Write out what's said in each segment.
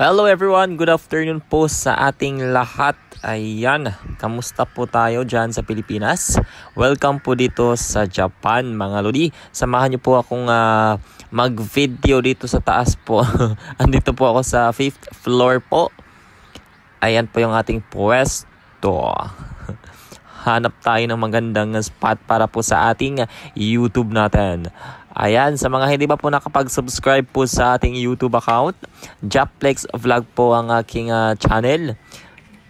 Hello everyone, good afternoon po sa ating lahat. Ayan, kamusta po tayo dyan sa Pilipinas? Welcome po dito sa Japan mga lodi. Samahan niyo po akong mag-video dito sa taas po. Andito po ako sa 5th floor po. Ayan po yung ating pwesto. Hanap tayo ng magandang spot para po sa ating YouTube natin. Ayan, sa mga hindi pa po nakapag-subscribe po sa ating YouTube account, Japlex Vlog po ang aking channel.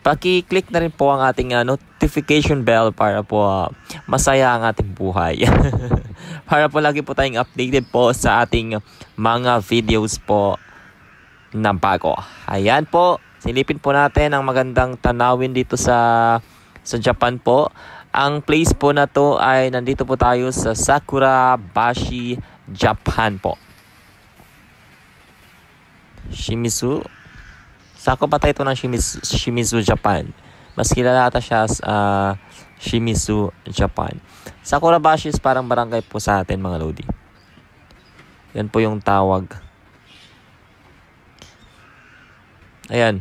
Paki-click na rin po ang ating notification bell para po masaya ang ating buhay. Para po lagi po tayong updated po sa ating mga videos po na bago. Ayan po, silipin po natin ang magandang tanawin dito sa Japan po. Ang place po na to ay nandito po tayo sa Sakurabashi, Japan po. Shimizu. Sako pa tayo ito ng Shimizu, Japan. Mas kilala ata siya sa Shimizu, Japan. Sakurabashi is parang barangay po sa atin mga lodi. Yan po yung tawag. Ayan.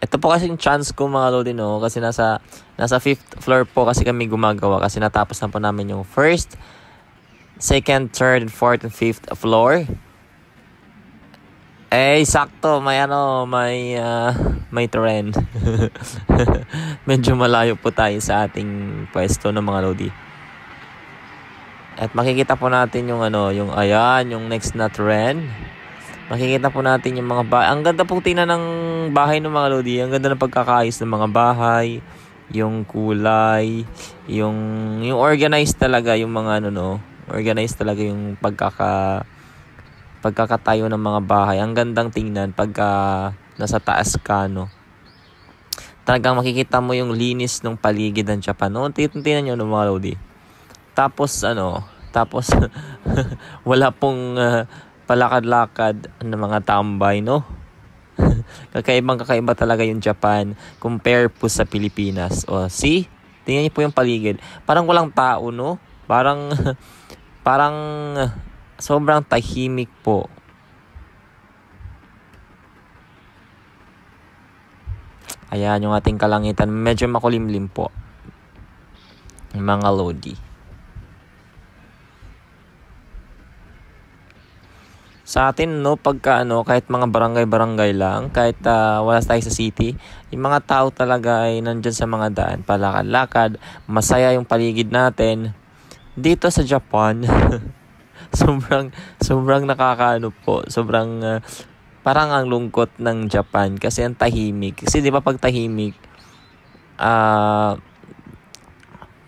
Ito po kasing chance ko mga lodi no, kasi nasa 5th floor po kasi kami gumagawa kasi natapos na po namin yung 1st, 2nd, 3rd, 4th, and 5th floor. Eh, sakto, may trend. Medyo malayo po tayo sa ating pwesto ng mga lodi. At makikita po natin yung yung next na trend. Makikita po natin yung mga bahay. Ang ganda pong tingnan ng bahay ng mga lodi. Ang ganda ng pagkakaayos ng mga bahay. Yung kulay. Yung organized talaga yung mga organized talaga yung pagkakatayo ng mga bahay. Ang gandang tingnan pagka nasa taas ka, no. Talagang makikita mo yung linis ng paligid ng Japan. No? Tingnan nyo ng mga lodi. Tapos wala pong palakad-lakad ng mga tambay, no? Kakaiba talaga yung Japan compare po sa Pilipinas. O, see? Tingnan niyo po yung paligid. Parang walang tao, no? Parang sobrang tahimik po. Ayan yung ating kalangitan. Medyo makulimlim po. Mga lodi. Sa atin, no, pagka kahit mga barangay lang, kahit wala tayo sa city, yung mga tao talaga ay nandyan sa mga daan, palakad-lakad, masaya yung paligid natin. Dito sa Japan, sobrang po, parang ang lungkot ng Japan kasi ang tahimik. Kasi di ba pag tahimik,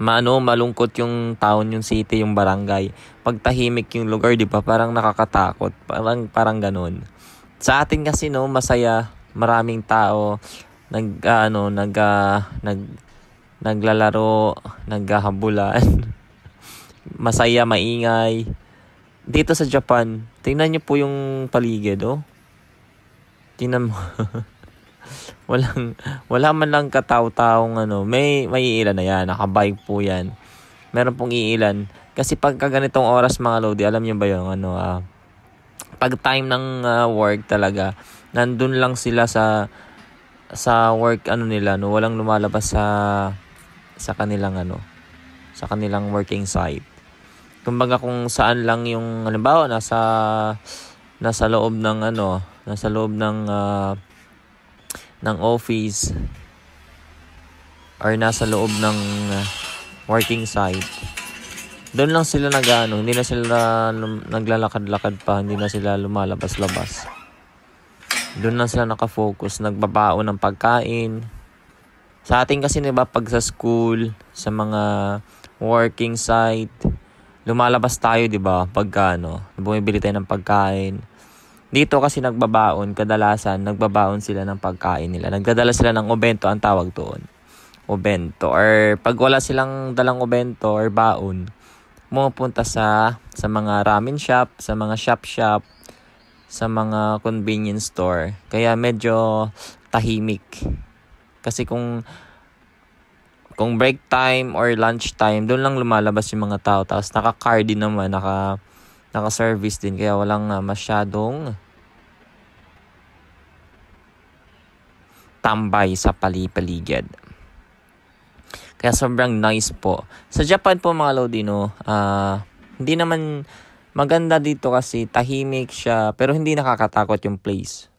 malungkot yung town, yung city, yung barangay. Pag tahimik yung lugar, di ba? Parang nakakatakot. Parang ganun. Sa atin kasi, no, masaya. Maraming tao. Naglalaro. Naghahabulan. Masaya, maingay. Dito sa Japan, tingnan nyo po yung paligid, oh. Tingnan mo. Wala man lang kataw-taong may iilan na yan, nakabike po yan. Meron pong iilan. Kasi pagka ganitong oras mga lodi, alam niyo ba yung pag time ng work talaga, nandun lang sila sa work nila, no, walang lumalabas sa kanilang sa kanilang working site. Kumbaga kung saan lang yung halimbawa nasa loob ng office or nasa loob ng working site, doon lang sila hindi na sila naglalakad-lakad pa, hindi na sila lumalabas-labas. Doon lang sila nakafocus, nagbabaon ng pagkain. Sa atin kasi diba pag sa school, sa mga working site, lumalabas tayo diba pagka bumibili tayo ng pagkain. Dito kasi kadalasan nagbabaon sila ng pagkain nila. Nagdadala sila ng obento, ang tawag doon. Obento. Or pag wala silang dalang obento or baon, pumupunta sa mga ramen shop, sa mga shop, sa mga convenience store. Kaya medyo tahimik. Kasi kung break time or lunch time, doon lang lumalabas yung mga tao. Tapos naka-car din naman, naka-service din. Kaya walang masyadong tambay sa paligid. Kaya sobrang nice po. Sa Japan po mga lodi, no, hindi naman maganda dito kasi tahimik siya pero hindi nakakatakot yung place.